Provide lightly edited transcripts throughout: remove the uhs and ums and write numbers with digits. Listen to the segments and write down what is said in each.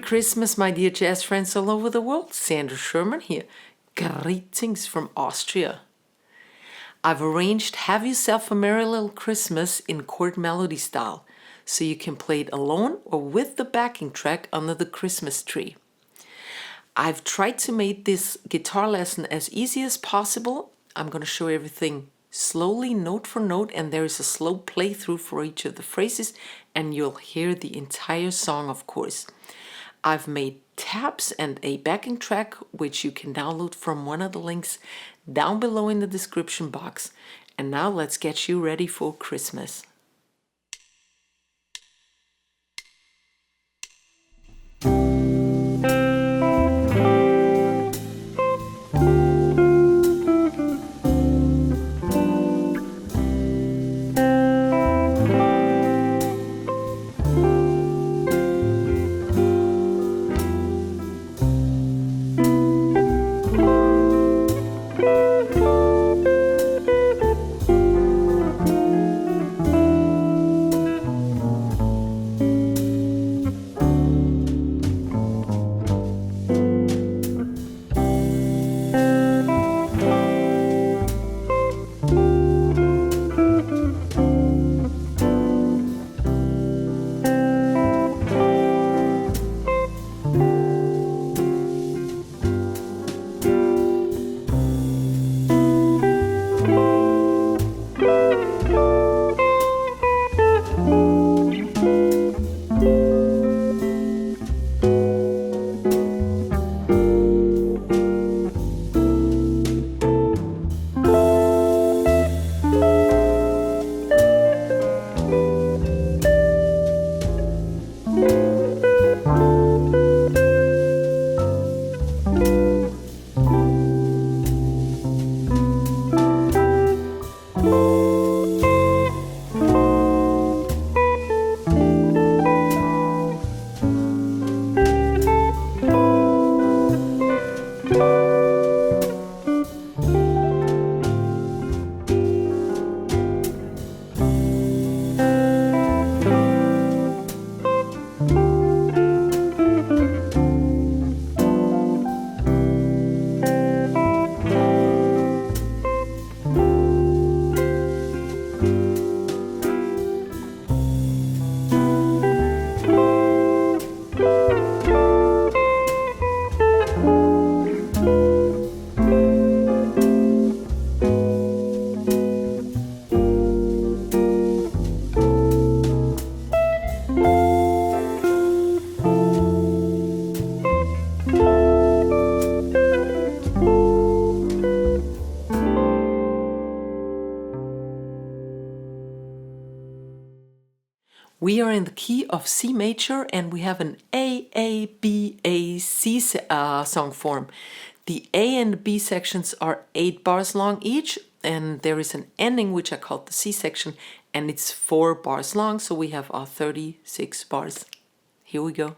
Christmas, my dear jazz friends all over the world. Sandra Sherman here. Greetings from Austria. I've arranged Have Yourself a Merry Little Christmas in chord melody style, so you can play it alone or with the backing track under the Christmas tree. I've tried to make this guitar lesson as easy as possible. I'm going to show everything slowly, note for note, and there is a slow playthrough for each of the phrases, and you'll hear the entire song, of course. I've made tabs and a backing track, which you can download from one of the links down below in the description box. And now let's get you ready for Christmas. We are in the key of C major and we have an A, B, A, C song form. The A and B sections are 8 bars long each, and there is an ending which I called the C section, and it's 4 bars long, so we have our 36 bars. Here we go.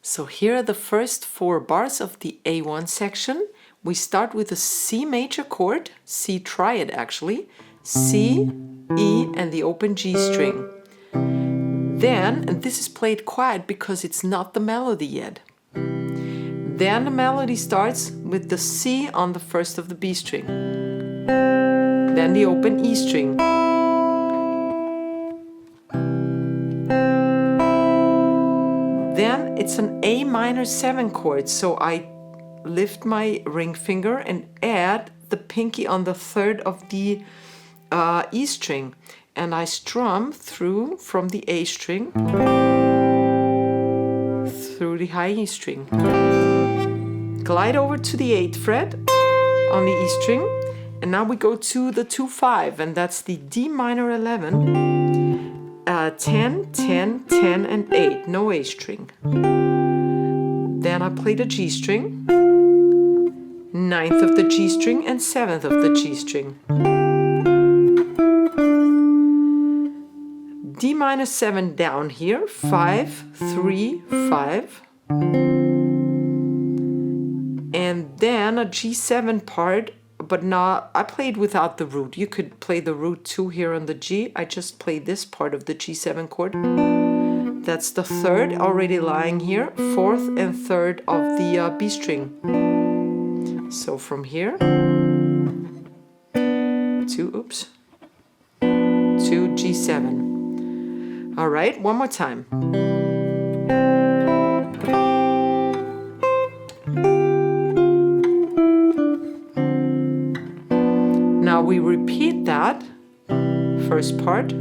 So here are the first 4 bars of the A1 section. We start with a C major chord, C triad actually, C, E, and the open G string. Then, and this is played quiet because it's not the melody yet. Then the melody starts with the C on the first of the B string. Then the open E string. Then it's an A minor 7 chord, so I lift my ring finger and add the pinky on the third of the E string, and I strum through from the A string through the high E string. Glide over to the 8th fret on the E string, and now we go to the 2-5, and that's the D minor 11, 10, 10, 10, and 8, no A string. Then I play the G string, 9th of the G string, and 7th of the G string. D minor 7 down here, 5, 3, 5. And then a G7 part but not, I played without the root. You could play the root 2 here on the G. I just played this part of the G7 chord. That's the third already lying here, fourth and third of the B string. So from here to G7. All right, one more time. Now we repeat that first part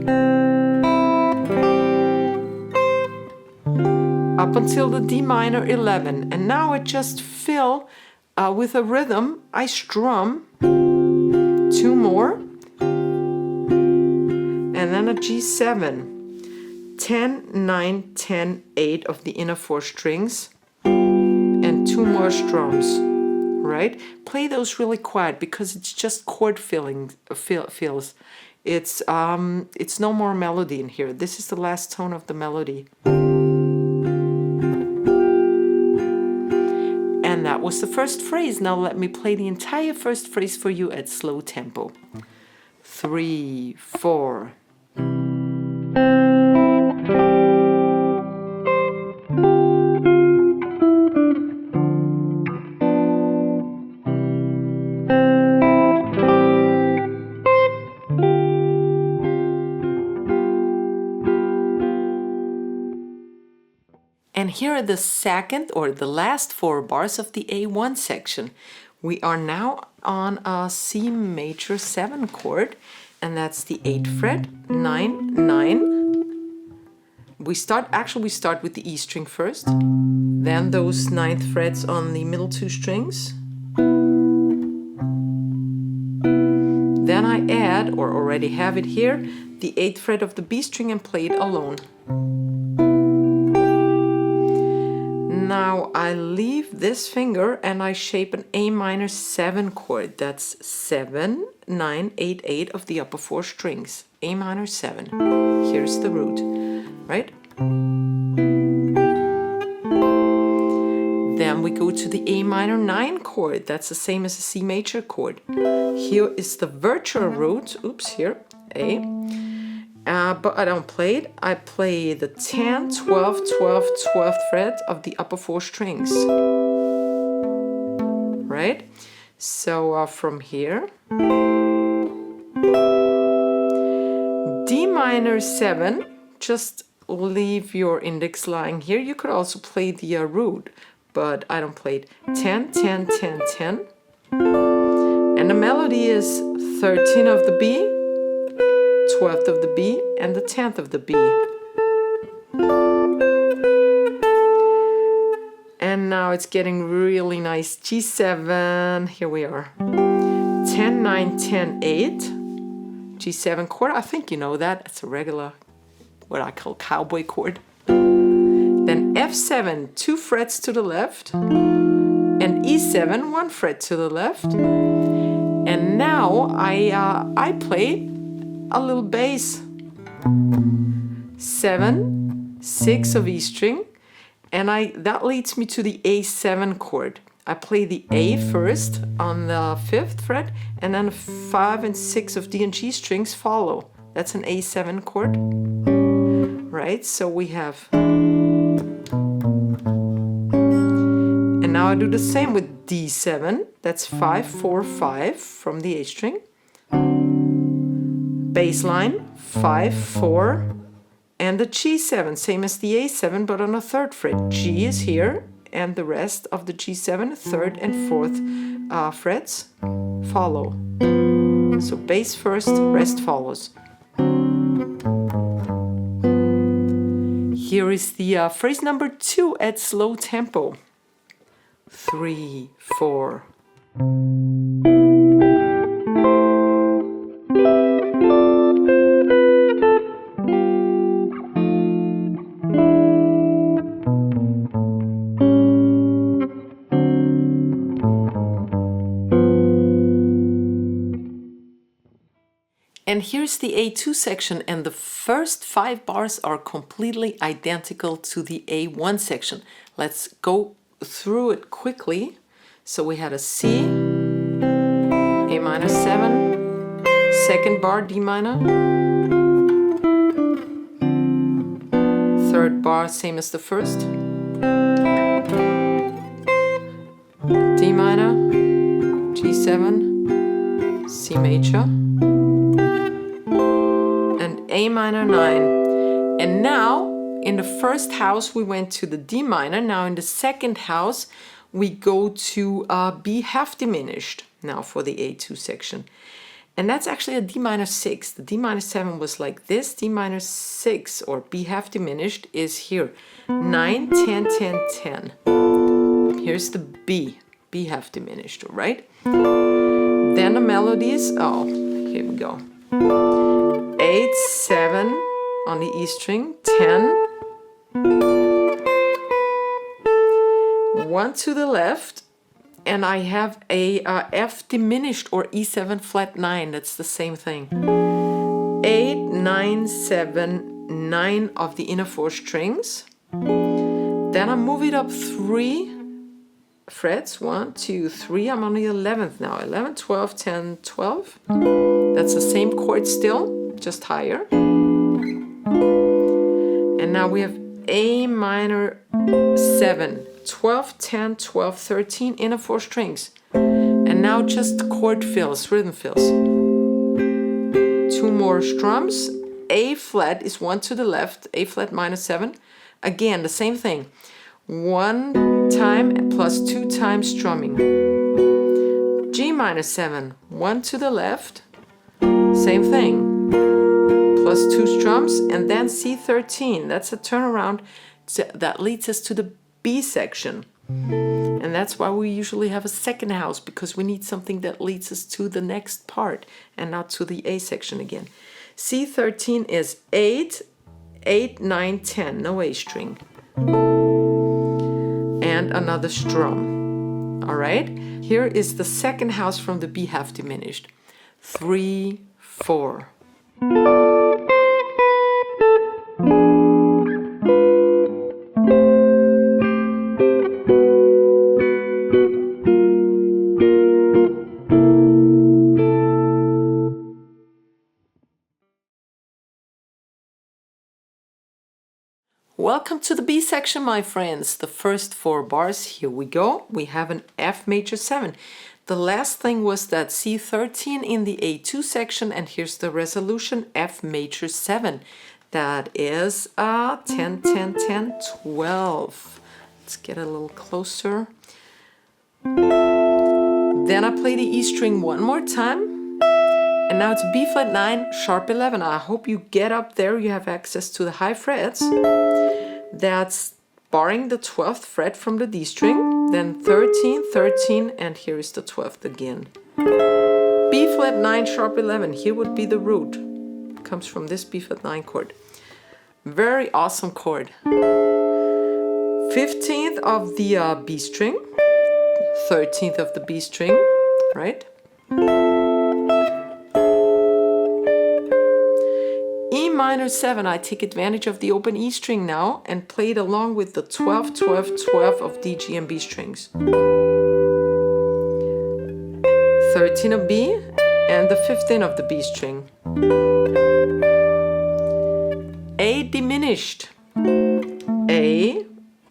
up until the D minor 11, and now I just fill with a rhythm. I strum 2 more, and then a G7, 10, 9, 10, 8 of the inner 4 strings, and 2 more strums, right? Play those really quiet because it's just chord fills. It's no more melody in here. This is the last tone of the melody. And that was the first phrase. Now let me play the entire first phrase for you at slow tempo. 3, 4. And here are the second or the last 4 bars of the A1 section. We are now on a C major 7 chord, and that's the 8th fret, 9, 9. We start with the E string first, then those 9th frets on the middle 2 strings. Then I add, or already have it here, the 8th fret of the B string and play it alone. Now I leave this finger and I shape an A minor 7 chord. That's 7, 9, 8, 8 of the upper 4 strings. A minor 7. Here's the root, right? Then we go to the A minor 9 chord. That's the same as a C major chord. Here is the virtual root. Oops, here, A. But I don't play it. I play the 10, 12, 12, 12th fret of the upper 4 strings. Right? So from here, D minor 7, just leave your index lying here. You could also play the root, but I don't play it. 10, 10, 10, 10. And the melody is 13 of the B, 12th of the B, and the 10th of the B. And now it's getting really nice. G7, here we are. 10, 9, 10, 8. G7 chord, I think you know that. It's a regular, what I call cowboy chord. Then F7, 2 frets to the left. And E7, 1 fret to the left. And now I play a little bass. 7, 6 of E string, and that leads me to the A7 chord. I play the A first on the 5th fret, and then 5 and 6 of D and G strings follow. That's an A7 chord, right? So we have, and now I do the same with D7. That's 5, 4, 5 from the A string. Bass line, 5, 4, and the G7, same as the A7, but on a 3rd fret. G is here, and the rest of the G7, 3rd and 4th frets follow. So bass first, rest follows. Here is the phrase number 2 at slow tempo. 3, 4. And here's the A2 section, and the first 5 bars are completely identical to the A1 section. Let's go through it quickly. So we had a C, A A minor 7, second bar D minor, third bar same as the first, D minor, G7, C major, and A minor 9. And now in the first house we went to the D minor. Now in the second house we go to B half diminished now for the A2 section. And that's actually a D minor 6. The D minor 7 was like this. D minor 6 or B half diminished is here. 9, 10, 10, 10. Here's the B half diminished, all right? Then the melodies, oh, here we go. 8, 7 on the E string, 10. 1 to the left, and I have a F diminished or E7 flat 9. That's the same thing. 8, 9, 7, 9 of the inner 4 strings. Then I move it up 3 frets. 1, 2, 3. I'm on the 11th now. 11, 12, 10, 12. That's the same chord still, just higher. And now we have A minor 7. 12, 10, 12, 13, inner 4 strings. And now just chord fills, rhythm fills. 2 more strums. A flat is 1 to the left, A flat minor 7. Again, the same thing. 1 time plus 2 times strumming. G minor 7, 1 to the left, same thing. Plus 2 strums, and then C13. That's a turnaround that leads us to the B section. And that's why we usually have a second house, because we need something that leads us to the next part and not to the A section again. C13 is 8, 8, 9, 10, no A string. And another strum. All right, here is the second house from the B half diminished. 3, 4. Welcome to the B section, my friends. The first 4 bars, here we go. We have an F major 7. The last thing was that C13 in the A2 section, and here's the resolution, F major 7. That is 10, 10, 10, 12. Let's get a little closer. Then I play the E string one more time. And now it's B flat 9, sharp 11. I hope you get up there, you have access to the high frets. That's barring the 12th fret from the D string, then 13, 13, and here is the 12th again. B flat 9, sharp 11, here would be the root. Comes from this B flat 9 chord. Very awesome chord. 15th of the B string, 13th of the B string, right? E minor 7, I take advantage of the open E string now and play it along with the 12, 12, 12 of D, G, and B strings. 13 of B and the 15 of the B string. A diminished. A,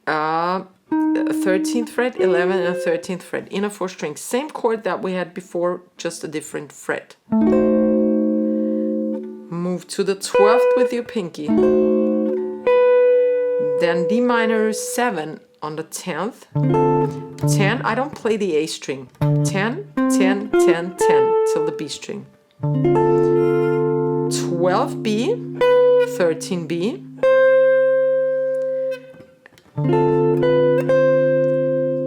13th fret, 11 and 13th fret, inner 4 strings. Same chord that we had before, just a different fret. Move to the 12th with your pinky. Then D minor 7 on the 10th. 10, I don't play the A string. 10, 10, 10, 10 till the B string. 12B, 13B.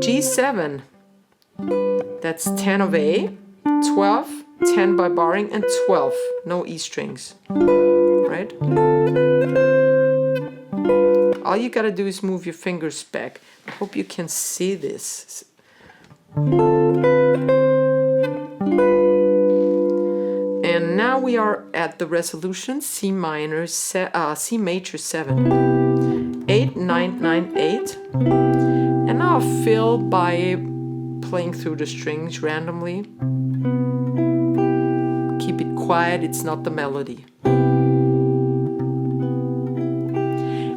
G7, that's 10 of A, 12, 10 by barring, and 12, no E strings, right? All you gotta do is move your fingers back. I hope you can see this. And now we are at the resolution C major 7, 8, 9, 9, 8. And now I'll fill by playing through the strings randomly. quiet, it's not the melody.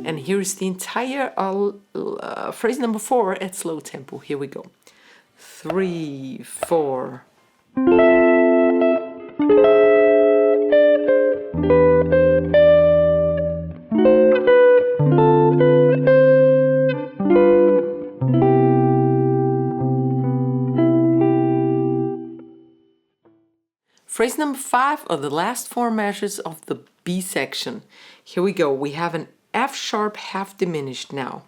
And here is the entire phrase number 4 at slow tempo. Here we go. 3, 4. Phrase number 5 are the last 4 measures of the B section. Here we go. We have an F sharp half diminished now.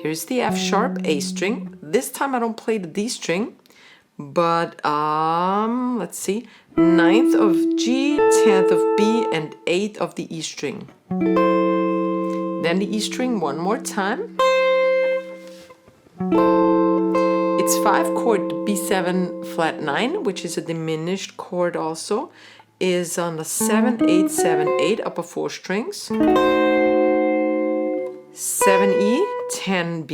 Here's the F sharp A string. This time I don't play the D string, but let's see. 9th of G, 10th of B, and 8th of the E string. Then the E string one more time. It's 5 chord B7 flat 9, which is a diminished chord also, is on the 7, 8, 7, 8 upper 4 strings. 7E, 10B.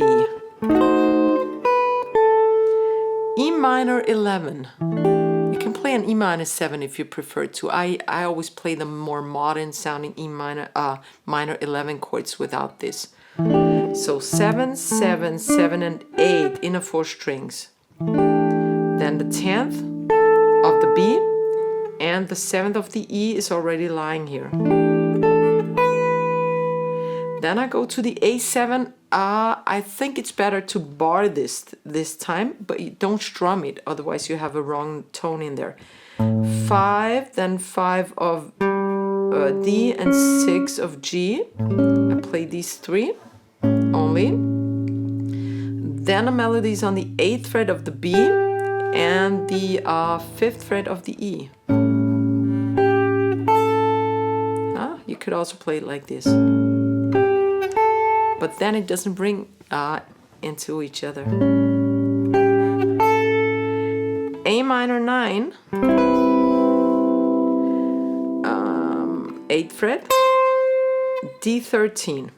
E minor 11. You can play an E minor 7 if you prefer to. I always play the more modern sounding E minor, minor 11 chords without this. So 7, 7, 7, and 8 in a 4 strings. Then the 10th of the B and the 7th of the E is already lying here. Then I go to the A7. I think it's better to bar this time, but you don't strum it, otherwise you have a wrong tone in there. 5, then 5 of D and 6 of G. I play these 3 only. Then a melody is on the 8th fret of the B and the 5th fret of the E. You could also play it like this, but then it doesn't bring into each other. A minor 9, 8th fret, D13.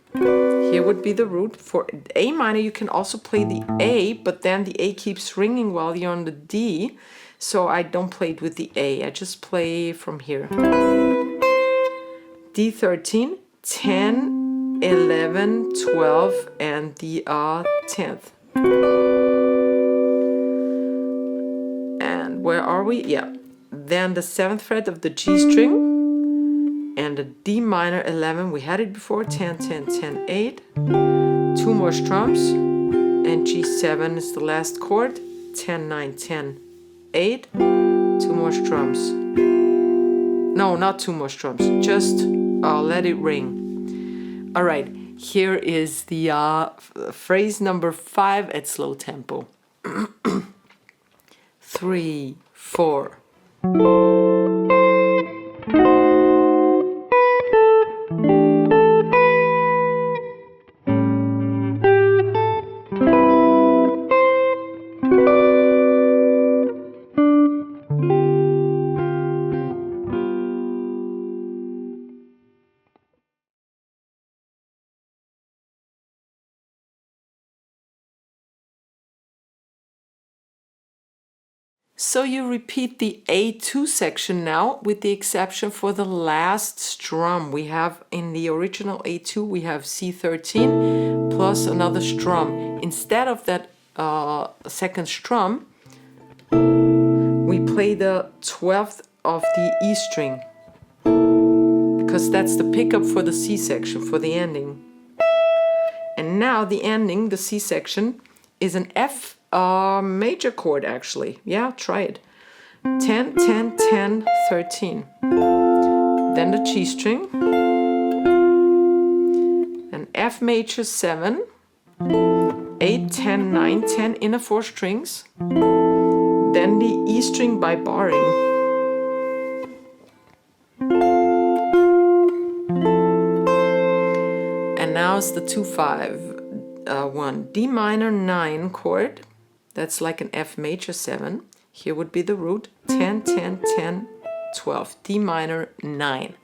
Here would be the root. For A minor you can also play the A, but then the A keeps ringing while you're on the D, so I don't play it with the A, I just play from here. D13, 10, 11, 12, and the 10th. And where are we? Yeah. Then the 7th fret of the G string and the D minor 11. We had it before. 10, 10, 10, 8. 2 more strums. And G7 is the last chord. 10, 9, 10, 8. 2 more strums. No, not 2 more strums. Just let it ring. All right. Here is the phrase number 5 at slow tempo. 3, 4. So you repeat the A2 section now, with the exception for the last strum. We have in the original A2, we have C13 plus another strum. Instead of that second strum, we play the 12th of the E string, because that's the pickup for the C section, for the ending. And now the ending, the C section, is an F major chord actually. Yeah, try it. 10, 10, 10, 13. Then the G string. An F major 7. 8, 10, 9, 10 in a 4 strings. Then the E string by barring. And now it's the 2, 5, 1. D minor 9 chord. That's like an F major 7. Here would be the root. 10, 10, 10, 12. D minor 9.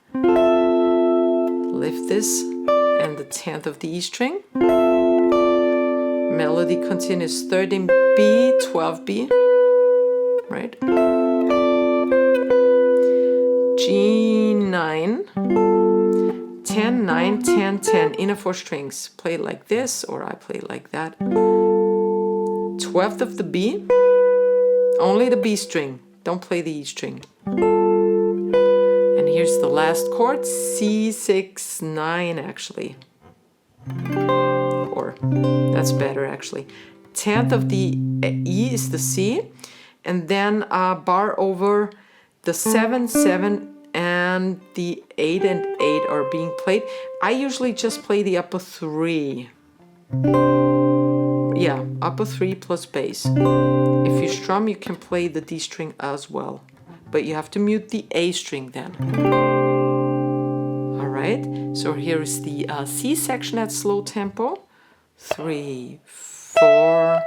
Lift this and the 10th of the E string. Melody continues 13B, 12B. Right? G9, 10, 9, 10, 10, inner 4 strings. Play like this, or I play like that. 12th of the B, only the B string, don't play the E string. And here's the last chord, C6, 9 actually. Or, that's better actually. 10th of the E is the C, and then a bar over the 7, 7, and the 8 and 8 are being played. I usually just play the upper 3. Yeah, upper 3 plus bass. If you strum, you can play the D string as well, but you have to mute the A string then. All right, so here is the C section at slow tempo. 3, 4.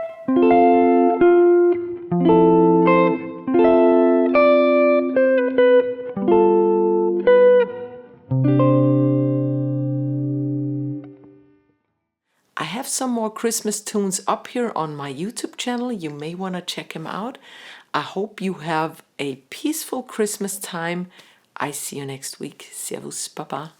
I have some more Christmas tunes up here on my YouTube channel. You may want to check them out. I hope you have a peaceful Christmas time. I see you next week. Servus, Baba.